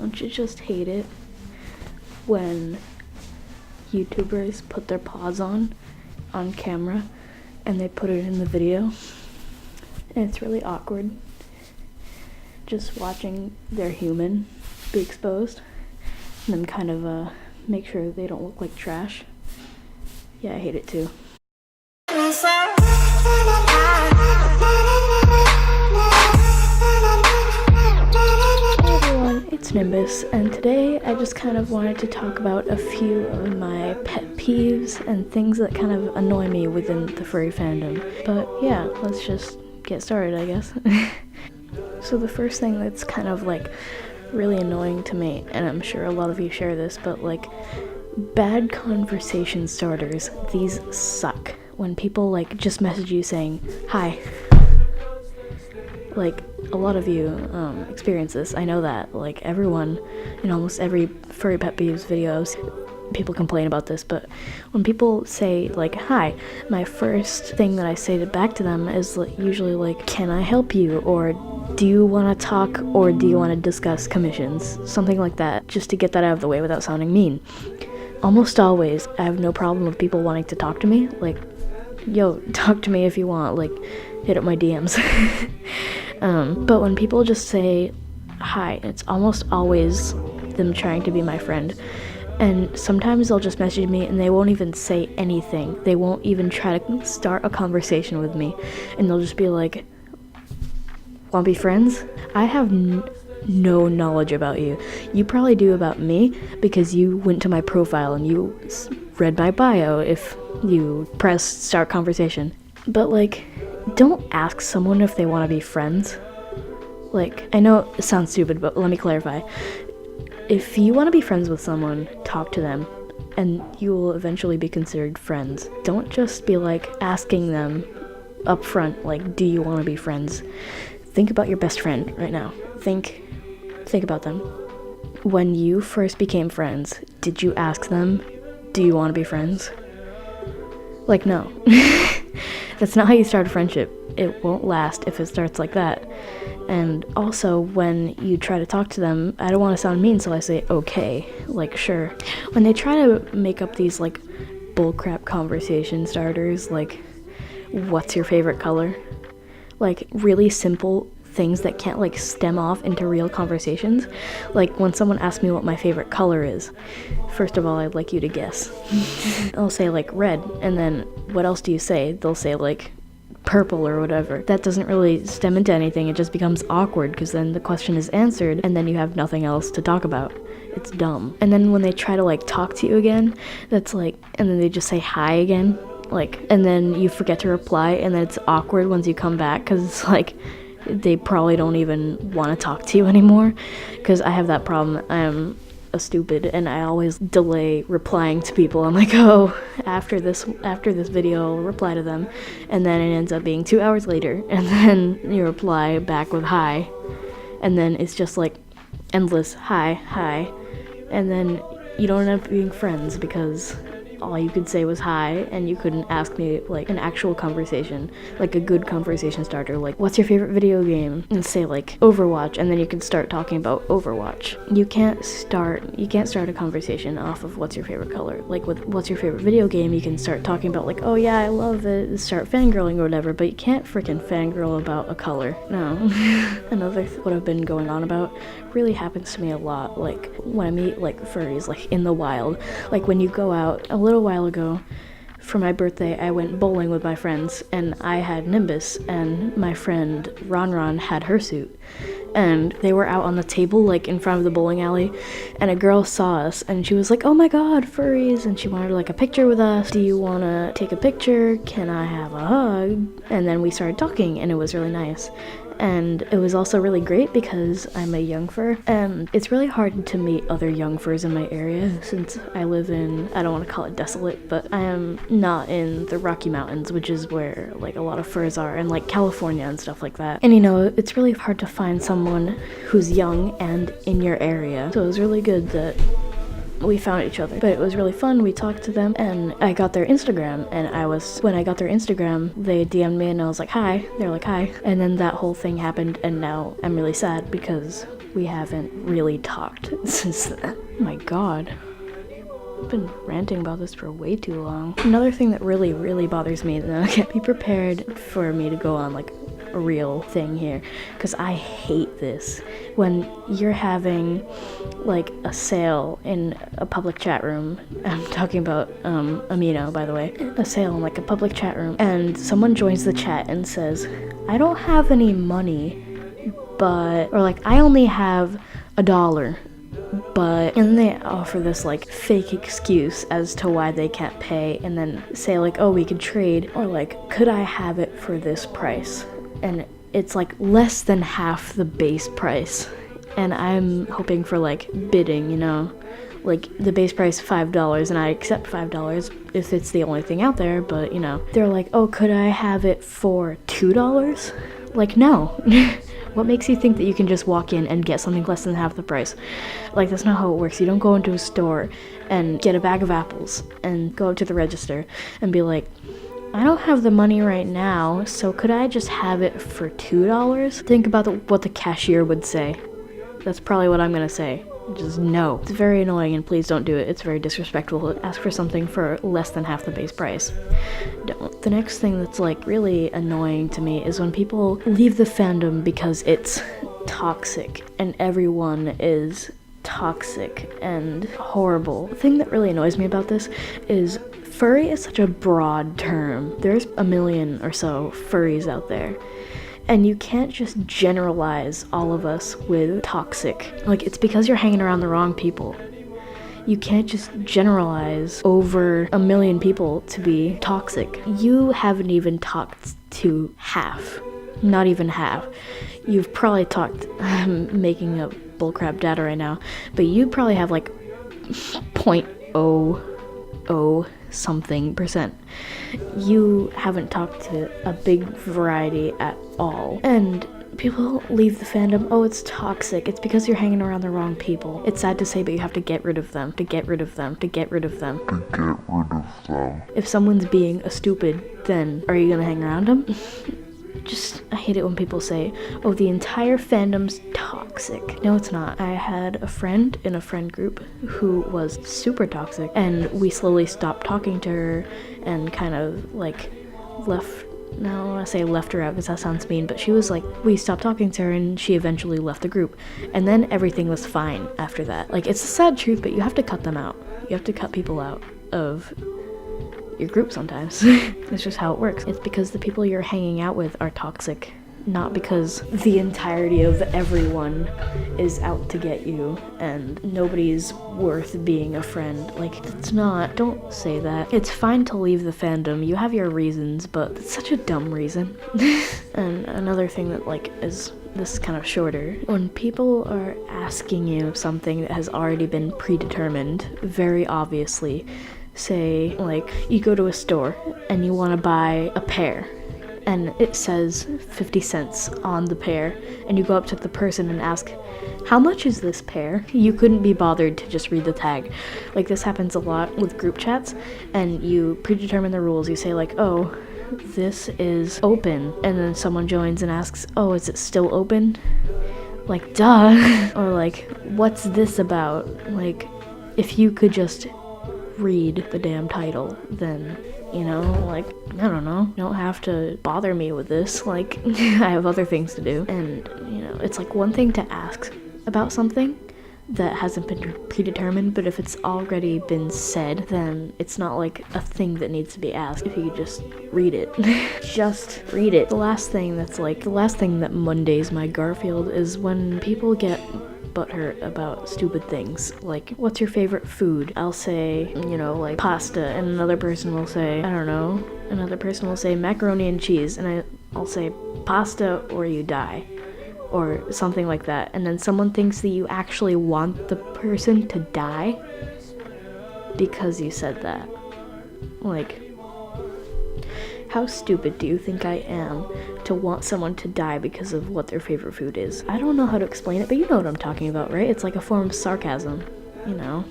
Don't you just hate it when YouTubers put their paws on camera and they put it in the video? And it's really awkward just watching their human be exposed and then kind of make sure they don't look like trash. Yeah, I hate it too. It's Nimbus, and today I just kind of wanted to talk about a few of my pet peeves and things that kind of annoy me within the furry fandom. But yeah, let's just get started, I guess. So the first thing that's kind of like really annoying to me, and I'm sure a lot of you share this, but like bad conversation starters, these suck. When people like just message you saying, hi. Like, a lot of you experience this. I know that, like, everyone in almost every Furry Pet Peeves videos, people complain about this, but when people say, like, hi, my first thing that I say back to them is usually, like, can I help you? Or do you want to talk, or do you want to discuss commissions? Something like that, just to get that out of the way without sounding mean. Almost always, I have no problem with people wanting to talk to me. Like, yo, talk to me if you want, like, hit up my DMs. But when people just say hi, it's almost always them trying to be my friend. And sometimes they'll just message me and they won't even say anything. They won't even try to start a conversation with me. And they'll just be like, wanna be friends? I have no knowledge about you. You probably do about me because you went to my profile and you read my bio if you press start conversation. But like, don't ask someone if they want to be friends. Like, I know it sounds stupid, but let me clarify. If you want to be friends with someone, talk to them, and you will eventually be considered friends. Don't just be like asking them up front, like, do you want to be friends? Think about your best friend right now. Think about them. When you first became friends, did you ask them, do you want to be friends? Like, no. That's not how you start a friendship. It won't last if it starts like that. And also, when you try to talk to them, I don't want to sound mean, so I say, okay, like, sure. When they try to make up these, like, bullcrap conversation starters, like, what's your favorite color? Like, really simple things that can't, like, stem off into real conversations. Like, when someone asks me what my favorite color is, first of all, I'd like you to guess. I'll say, like, red, and then what else do you say? They'll say, like, purple or whatever. That doesn't really stem into anything. It just becomes awkward because then the question is answered and then you have nothing else to talk about. It's dumb. And then when they try to, like, talk to you again, that's like, and then they just say hi again, like, and then you forget to reply, and then it's awkward once you come back because it's like, they probably don't even want to talk to you anymore, because I have that problem. I am a stupid and I always delay replying to people. I'm like, oh, after this video I'll reply to them, and then it ends up being 2 hours later, and then you reply back with hi, and then it's just like endless hi, and then you don't end up being friends because all you could say was hi, and you couldn't ask me, like, an actual conversation, like a good conversation starter, like, what's your favorite video game? And say, like, Overwatch, and then you can start talking about Overwatch. You can't start a conversation off of what's your favorite color. Like, with what's your favorite video game, you can start talking about, like, oh yeah, I love it, start fangirling or whatever, but you can't freaking fangirl about a color. No. Another what I've been going on about really happens to me a lot, like, when I meet, like, furries, like, in the wild. Like, when you go out, a little while ago, for my birthday, I went bowling with my friends, and I had Nimbus, and my friend Ron had her suit. And they were out on the table, like, in front of the bowling alley, and a girl saw us, and she was like, oh my god, furries, and she wanted, like, a picture with us. Do you want to take a picture? Can I have a hug? And then we started talking, and it was really nice. And it was also really great because I'm a young fur, and it's really hard to meet other young furs in my area since I live in, I don't want to call it desolate, but I am not in the Rocky Mountains, which is where, like, a lot of furs are, and, like, California and stuff like that. And, you know, it's really hard to find someone who's young and in your area, so it was really good that we found each other. But it was really fun. We talked to them, and I got their Instagram, and when I got their Instagram, they DM'd me, and I was like, hi. They're like, hi. And then that whole thing happened, and now I'm really sad because we haven't really talked since then. Oh my god. I've been ranting about this for way too long. Another thing that really bothers me, be prepared for me to go on like a real thing here, because I hate this. When you're having like a sale in a public chat room, I'm talking about Amino, by the way, a sale in like a public chat room, and someone joins the chat and says, I don't have any money, but, or like, I only have $1, but, and they offer this like fake excuse as to why they can't pay, and then say like, oh, we could trade, or like, could I have it for this price? And it's like less than half the base price, and I'm hoping for like bidding, you know, like the base price $5, and I accept $5 if it's the only thing out there, but you know, they're like, oh, could I have it for $2? Like, no. What makes you think that you can just walk in and get something less than half the price? Like, that's not how it works. You don't go into a store and get a bag of apples and go up to the register and be like, I don't have the money right now, so could I just have it for $2? Think about what the cashier would say. That's probably what I'm gonna say. Just no. It's very annoying, and please don't do it. It's very disrespectful to ask for something for less than half the base price. Don't. The next thing that's like really annoying to me is when people leave the fandom because it's toxic and everyone is toxic and horrible. The thing that really annoys me about this is furry is such a broad term. There's a million or so furries out there. And you can't just generalize all of us with toxic. Like, it's because you're hanging around the wrong people. You can't just generalize over a million people to be toxic. You haven't even talked to half. Not even half. You've probably talked, I'm making up bullcrap data right now, but you probably have like 0.00 something percent. You haven't talked to a big variety at all. And people leave the fandom, oh, it's toxic. It's because you're hanging around the wrong people. It's sad to say, but you have to get rid of them, to get rid of them, to get rid of them. To get rid of them. If someone's being a stupid, then are you gonna hang around them? I hate it when people say, oh, the entire fandom's toxic. No, it's not. I had a friend in a friend group who was super toxic, and we slowly stopped talking to her and kind of like left. No, I don't want to say left her out because that sounds mean, but she was like, we stopped talking to her and she eventually left the group. And then everything was fine after that. Like, it's a sad truth, but you have to cut them out. You have to cut people out of your group sometimes. It's just how it works. It's because the people you're hanging out with are toxic, not because the entirety of everyone is out to get you and nobody's worth being a friend. Like, it's not. Don't say that. It's fine to leave the fandom. You have your reasons, but it's such a dumb reason. And another thing that like is this kind of shorter. When people are asking you something that has already been predetermined, very obviously, say, like, you go to a store and you want to buy a pear and it says 50 cents on the pear, and you go up to the person and ask, how much is this pear? You couldn't be bothered to just read the tag. Like, this happens a lot with group chats, and you predetermine the rules. You say like, oh, this is open, and then someone joins and asks, oh, is it still open? Like, duh. Or like, what's this about? Like, if you could just read the damn title, then, you know, like, I don't know, you don't have to bother me with this. Like, I have other things to do. And, you know, it's like one thing to ask about something that hasn't been predetermined, but if it's already been said, then it's not like a thing that needs to be asked if you just read it. Just read it. The last thing that Mondays my Garfield is when people get butthurt about stupid things, like, what's your favorite food? I'll say, you know, like, pasta, and another person will say, I don't know, another person will say macaroni and cheese, and I'll say pasta or you die, or something like that, and then someone thinks that you actually want the person to die because you said that. Like, how stupid do you think I am to want someone to die because of what their favorite food is? I don't know how to explain it, but you know what I'm talking about, right? It's like a form of sarcasm, you know?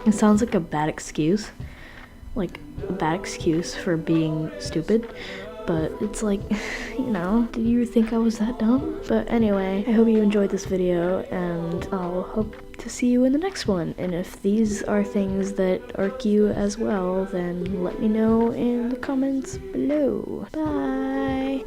It sounds like a bad excuse. Like, a bad excuse for being stupid, but it's like, you know, did you think I was that dumb? But anyway, I hope you enjoyed this video, and I'll hope to see you in the next one. And if these are things that irk you as well, then let me know in the comments below. Bye!